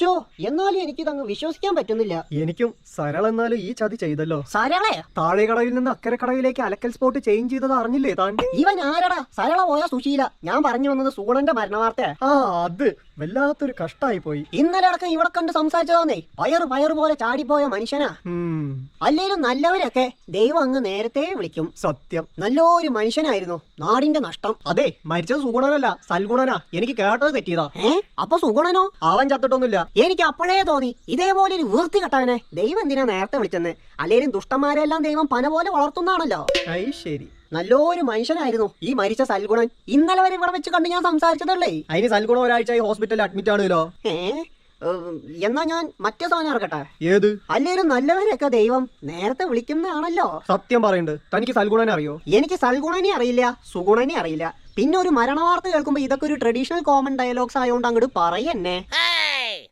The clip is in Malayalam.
ഷോ എന്നാലും എനിക്കിതങ്ങ് വിശ്വസിക്കാൻ പറ്റുന്നില്ല. എനിക്കും. സരള എന്നാലും ഈ ചതി ചെയ്തല്ലോ. സരളെ താഴെ കടവിൽ നിന്ന് അക്കരെ കടവിലേക്ക് അലക്കൽ സ്പോട്ട് ചേഞ്ച് ചെയ്തത് അറിഞ്ഞില്ലേ താൻ? ഇവൻ ആരടാ? സരള പോയ സുശീല. ഞാൻ പറഞ്ഞു വന്നത് സൂണന്റെ മരണവാർത്ത. അത് വല്ലാത്തൊരു കഷ്ടായി പോയി. ഇന്നലെ അടക്കം ഇവിടെ കണ്ട് സംസാരിച്ചതാന്നേ. പയറ് പോലെ ചാടിപ്പോയ മനുഷ്യനാ. അല്ലേലും നല്ലവരൊക്കെ ദൈവം അങ്ങ് നേരത്തെ വിളിക്കും. സത്യം. നല്ലൊരു മനുഷ്യനായിരുന്നു. നാടിന്റെ നഷ്ടം. അതെ, മരിച്ചത് സുഗുണനല്ല, സൽഗുണനാ. എനിക്ക് കേട്ടത് തെറ്റിയതാ. അപ്പൊ സുഗുണനോ? അവൻ ചത്തിട്ടൊന്നുമില്ല. എനിക്ക് അപ്പോഴേ തോന്നി ഇതേപോലെ ഒരു വൃത്തി കെട്ടവനെ ദൈവം എന്തിനാ നേരത്തെ വിളിച്ചെന്ന്. അല്ലേലും ദുഷ്ടന്മാരെല്ലാം ദൈവം പന പോലെ വളർത്തുന്നതാണല്ലോ. ശരി. നല്ലൊരു മനുഷ്യനായിരുന്നു ഈ മരിച്ച സൽഗുണൻ. ഇന്നലെ വരെ ഇവിടെ വെച്ച് കണ്ട് ഞാൻ സംസാരിച്ചതല്ലേ. അതിന് സൽഗുണം ഒരാഴ്ചയായി ഹോസ്പിറ്റലിൽ അഡ്മിറ്റ് ആണല്ലോ. എന്നാ ഞാൻ മറ്റേ സാധനം ഇറക്കട്ടെ. ഏത്? അല്ലേലും നല്ലവരെയൊക്കെ ദൈവം നേരത്തെ വിളിക്കുന്നതാണല്ലോ. സത്യം പറയുന്നുണ്ട്. തനിക്ക് സൽഗുണനെ അറിയോ? എനിക്ക് സൽഗുണനെ അറിയില്ല, സുഗുണനെ അറിയില്ല. പിന്നെ ഒരു മരണവാർത്ത കേൾക്കുമ്പോ ഇതൊക്കെ ഒരു ട്രഡീഷണൽ കോമൺ ഡയലോഗ്സ് ആയതുകൊണ്ട് അങ്ങോട്ട് പറയന്നെ.